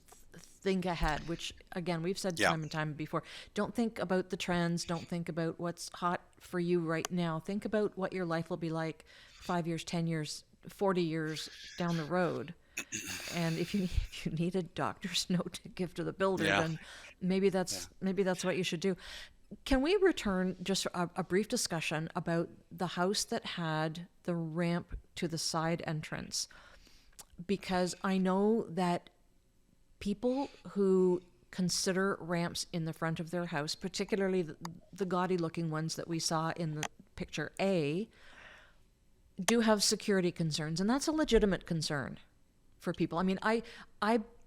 think ahead, which again, we've said Yeah, time and time before. Don't think about the trends, don't think about what's hot for you right now. Think about what your life will be like 5 years, 10 years, 40 years down the road. And if you need a doctor's note to give to the builder, yeah, then maybe yeah. that's what you should do. Can we return just a brief discussion about the house that had the ramp to the side entrance? Because I know that people who consider ramps in the front of their house, particularly the gaudy looking ones that we saw in the picture A, do have security concerns, and that's a legitimate concern for people. I mean, I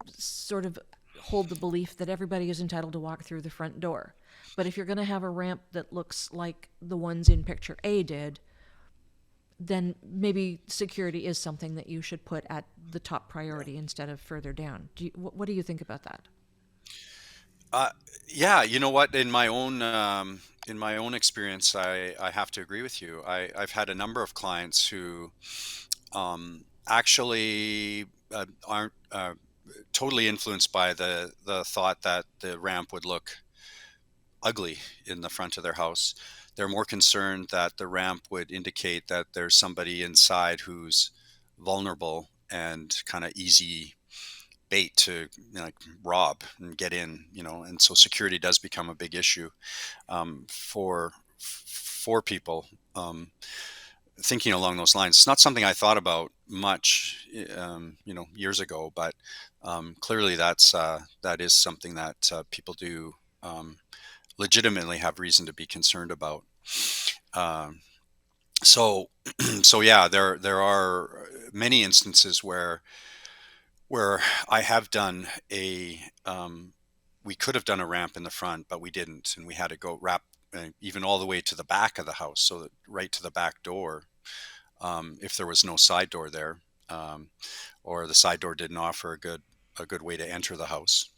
sort of hold the belief that everybody is entitled to walk through the front door. But if you're going to have a ramp that looks like the ones in picture A did, then maybe security is something that you should put at the top priority instead of further down. What do you think about that? Uh, yeah, you know what? In my own experience, I have to agree with you. I've had a number of clients who actually aren't totally influenced by the thought that the ramp would look ugly in the front of their house. They're more concerned that the ramp would indicate that there's somebody inside who's vulnerable and kind of easy bait to, like, rob and get in, and so security does become a big issue, for people. Thinking along those lines, it's not something I thought about much, years ago, but clearly that is something that people do legitimately have reason to be concerned about. Um, so, so yeah, there are many instances where I have done we could have done a ramp in the front, but we didn't, and we had to go wrap even all the way to the back of the house, so that right to the back door, if there was no side door there, um, or the side door didn't offer a good way to enter the house.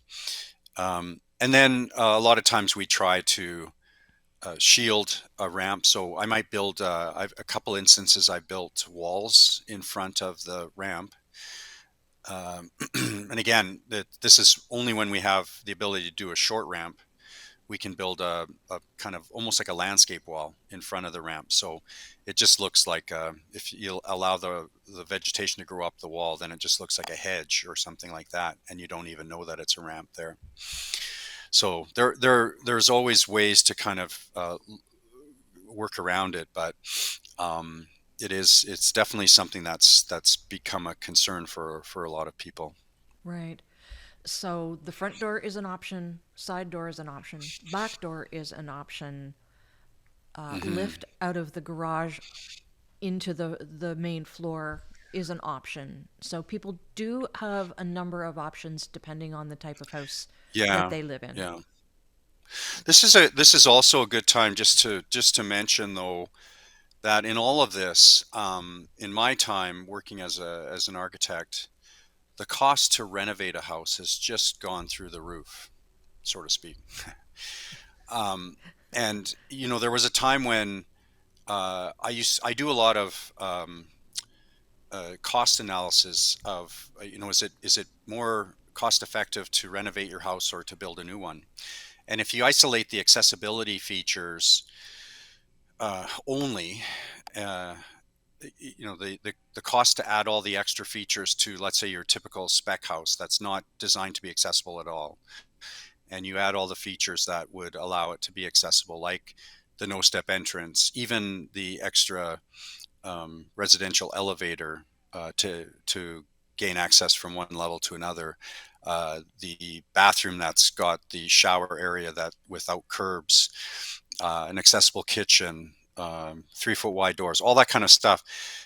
And then a lot of times we try to shield a ramp. So I might build a couple instances I built walls in front of the ramp. And again, this is only when we have the ability to do a short ramp. We can build a kind of almost like a landscape wall in front of the ramp. So it just looks like, if you allow the vegetation to grow up the wall, then it just looks like a hedge or something like that, and you don't even know that it's a ramp there. So there's always ways to kind of work around it, but it's definitely something that's become a concern for a lot of people. Right. So the front door is an option, side door is an option, back door is an option. Hmm. Lift out of the garage into the main floor is an option. So people do have a number of options depending on the type of house that Yeah, they live in. yeah. This is also a good time just to mention, though, that in all of this, in my time working as an architect, the cost to renovate a house has just gone through the roof, so to speak. Um, and there was a time when I do a lot of cost analysis of, is it more cost effective to renovate your house or to build a new one? And if you isolate the accessibility features only, uh, the cost to add all the extra features to, let's say, your typical spec house that's not designed to be accessible at all, and you add all the features that would allow it to be accessible, like the no step entrance, even the extra residential elevator to gain access from one level to another, the bathroom that's got the shower area that without curbs, an accessible kitchen, 3 foot wide doors, all that kind of stuff.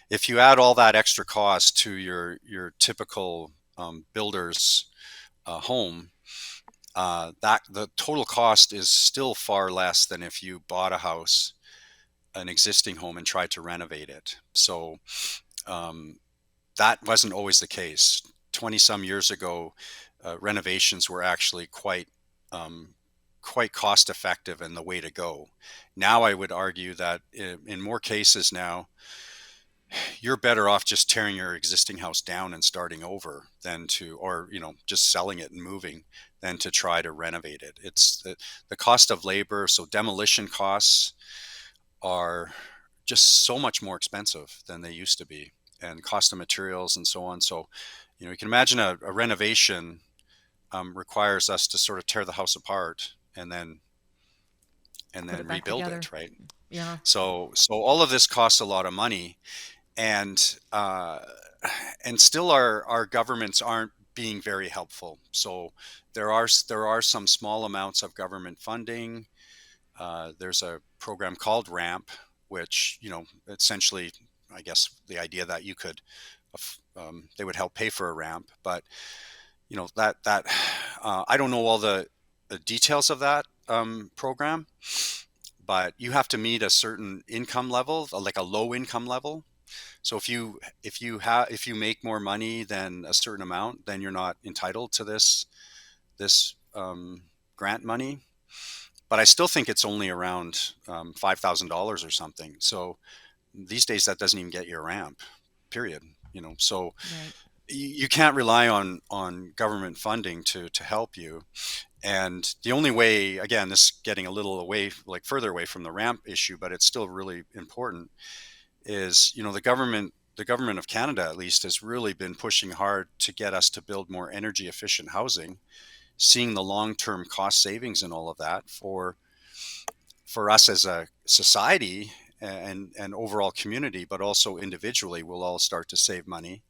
If you add all that extra cost to your typical builder's home, that the total cost is still far less than if you bought a house, an existing home, and tried to renovate it. So um, that wasn't always the case. 20 some years ago, renovations were actually um, quite cost effective and the way to go. Now, I would argue that in more cases now, you're better off just tearing your existing house down and starting over or just selling it and moving, than to try to renovate it. It's the cost of labor. So demolition costs are just so much more expensive than they used to be, and cost of materials and so on. So, you can imagine a renovation requires us to sort of tear the house apart and Put then it back rebuild together. it, right? Yeah. So all of this costs a lot of money, and still our governments aren't being very helpful. So there are some small amounts of government funding. There's a program called RAMP, which, essentially, I guess the idea that you could, they would help pay for a ramp, but that I don't know all the details of that program, but you have to meet a certain income level, like a low income level. So if you make more money than a certain amount, then you're not entitled to this grant money. But I still think it's only around $5,000 or something. So these days that doesn't even get you a ramp, period. So Right. you can't rely on government funding to help you. And the only way, again, this is getting a little away, further away from the ramp issue, but it's still really important, is the government the government of Canada, at least, has really been pushing hard to get us to build more energy efficient housing, seeing the long term cost savings and all of that for us as a society and overall community, but also individually, we'll all start to save money.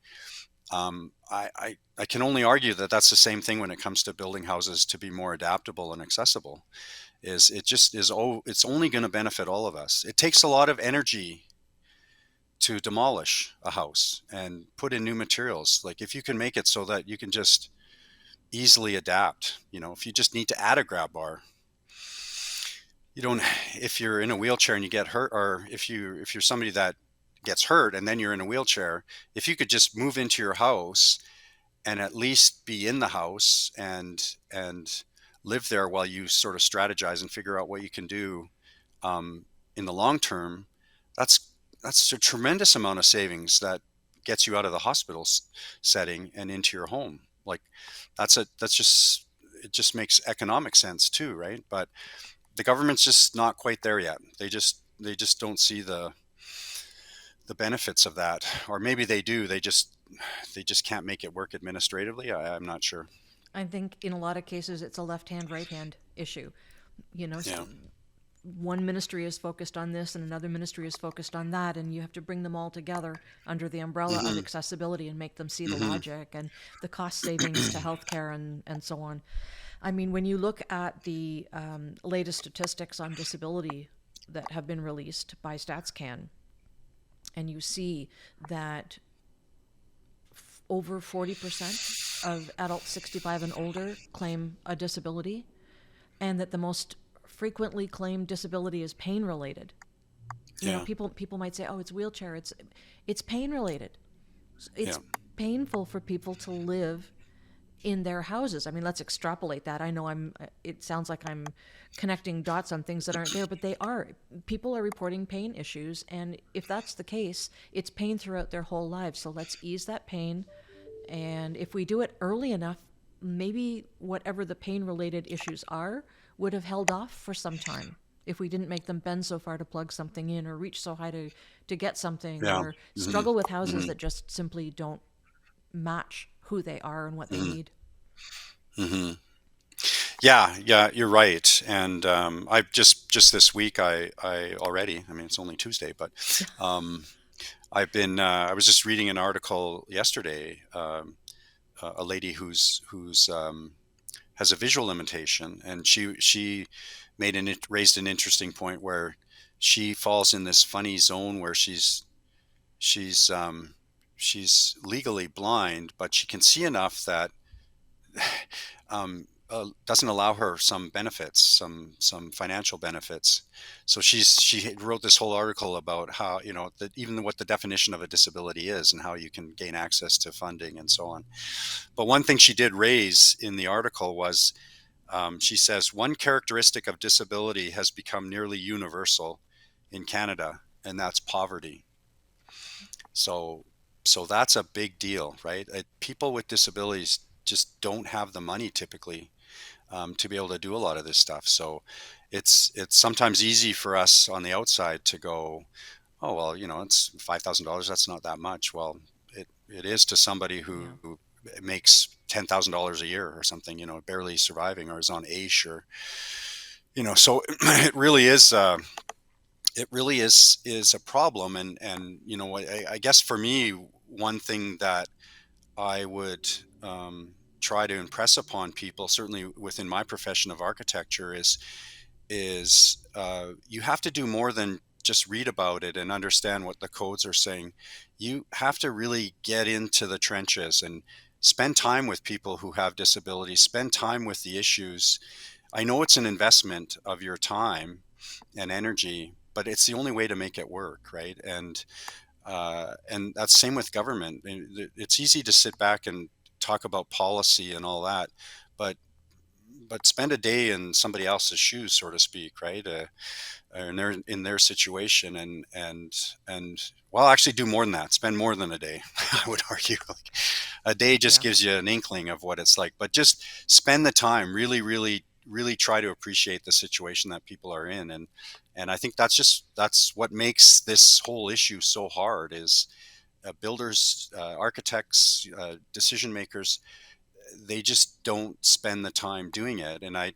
I can only argue that that's the same thing when it comes to building houses to be more adaptable and accessible. Is it just is oh it's only going to benefit all of us. It takes a lot of energy to demolish a house and put in new materials. Like if you can make it so that you can just easily adapt, if you just need to add a grab bar, you don't, if you're in a wheelchair and you get hurt, or if you're somebody that gets hurt and then you're in a wheelchair, if you could just move into your house and at least be in the house and live there while you sort of strategize and figure out what you can do in the long term, that's that's a tremendous amount of savings that gets you out of the hospital setting and into your home. Like that's just, it just makes economic sense too, right? But the government's just not quite there yet. They just don't see the benefits of that, or maybe they do. They just can't make it work administratively. I'm not sure. I think in a lot of cases it's a left hand, right hand issue. You know, Yeah. one ministry is focused on this and another ministry is focused on that, and you have to bring them all together under the umbrella of Hmm. accessibility and make them see the Hmm. logic and the cost savings to healthcare and so on. I mean, when you look at the latest statistics on disability that have been released by StatsCan, and you see that over 40% of adults 65 and older claim a disability, and that the most frequently claimed disability is pain related. You know, Yeah. people might say, "Oh, it's wheelchair." It's pain related. Yeah. It's painful for people to live in their houses. I mean, let's extrapolate that. I know it sounds like I'm connecting dots on things that aren't there, but they are. People are reporting pain issues, and if that's the case, it's pain throughout their whole lives. So let's ease that pain, and if we do it early enough, maybe whatever the pain related issues are would have held off for some time if we didn't make them bend so far to plug something in or reach so high to get something Yeah. or Hmm. struggle with houses Hmm. that just simply don't match who they are and what they Hmm. need. Hmm. Yeah, yeah, you're right. And I've just this week, I already, I mean, it's only Tuesday, but um, I was just reading an article yesterday. A lady who's has a visual limitation, and she raised an interesting point where she falls in this funny zone where she's she's legally blind, but she can see enough that doesn't allow her some benefits, some financial benefits. So she wrote this whole article about how, that even what the definition of a disability is and how you can gain access to funding and so on. But one thing she did raise in the article was, she says one characteristic of disability has become nearly universal in Canada, and that's poverty. So so that's a big deal, right? People with disabilities just don't have the money typically, to be able to do a lot of this stuff. So it's sometimes easy for us on the outside to go, oh well, it's $5,000. That's not that much. Well, it is to somebody Yeah. who makes $10,000 a year or something, barely surviving, or is on AISH, or So it really is. It really is a problem, and I guess for me, one thing that I would try to impress upon people, certainly within my profession of architecture, is you have to do more than just read about it and understand what the codes are saying. You have to really get into the trenches and spend time with people who have disabilities, spend time with the issues. I know it's an investment of your time and energy, but it's the only way to make it work, right? And that's same with government. It's easy to sit back and talk about policy and all that, but spend a day in somebody else's shoes, so to speak, right? In their situation, and well, actually, do more than that. Spend more than a day. I would argue, like, a day just Yeah. gives you an inkling of what it's like, but just spend the time. Really, really, really try to appreciate the situation that people are in, and I think that's what makes this whole issue so hard. builders, architects, decision makers, they just don't spend the time doing it. And I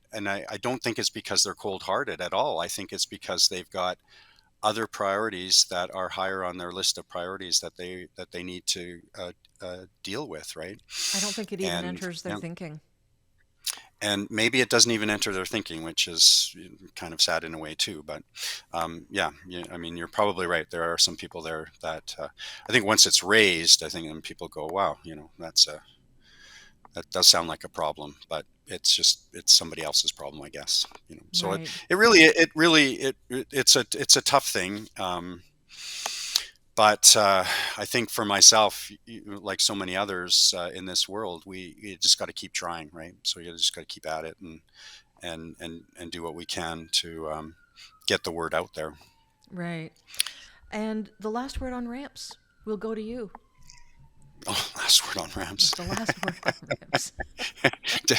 don't think it's because they're cold-hearted at all. I think it's because they've got other priorities that are higher on their list of priorities that they need to deal with, right? I don't think it even And enters their yeah, thinking. and maybe it doesn't even enter their thinking, which is kind of sad in a way too. But yeah, I mean, you're probably right. There are some people there that I think once it's raised, I think then people go, "Wow, that does sound like a problem," but it's somebody else's problem, I guess. So Right. it's a tough thing. But I think for myself, like so many others in this world, we just got to keep trying, right? So you just got to keep at it and do what we can to get the word out there. Right. And the last word on ramps will go to you. Oh, last word on ramps. The last word on ramps. do,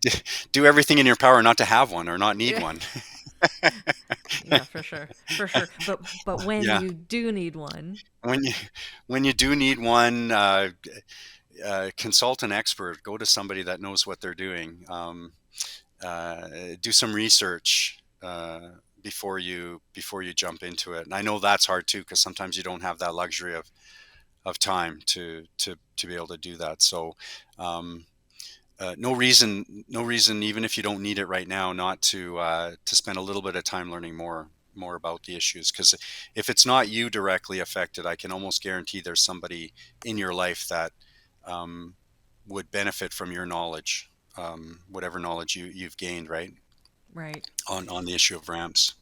do, do everything in your power not to have one or not need Yeah. one. Yeah, for sure. For sure. But when Yeah, you do need one, when you when you do need one, consult an expert. Go to somebody that knows what they're doing. Do some research before you jump into it. And I know that's hard too, because sometimes you don't have that luxury of time to be able to do that. So um, no reason, even if you don't need it right now, not to spend a little bit of time learning more about the issues. Because if it's not you directly affected, I can almost guarantee there's somebody in your life that um, would benefit from your knowledge, whatever knowledge you've gained, right, right. on the issue of ramps.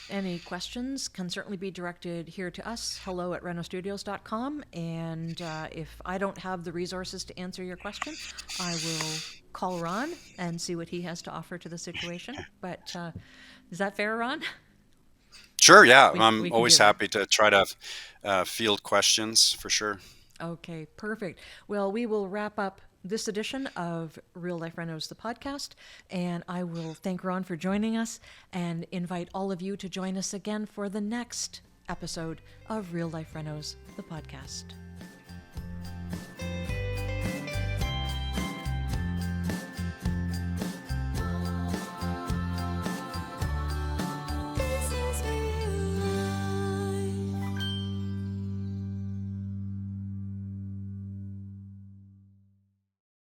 Any questions can certainly be directed here to us, hello@renostudios.com. And if I don't have the resources to answer your question, I will call Ron and see what he has to offer to the situation. But is that fair, Ron? Sure, yeah, We I'm can always do that. happy to try to field questions for sure. Okay, perfect. Well, we will wrap up this edition of Real Life Renos, the podcast, and I will thank Ron for joining us and invite all of you to join us again for the next episode of Real Life Renos, the podcast.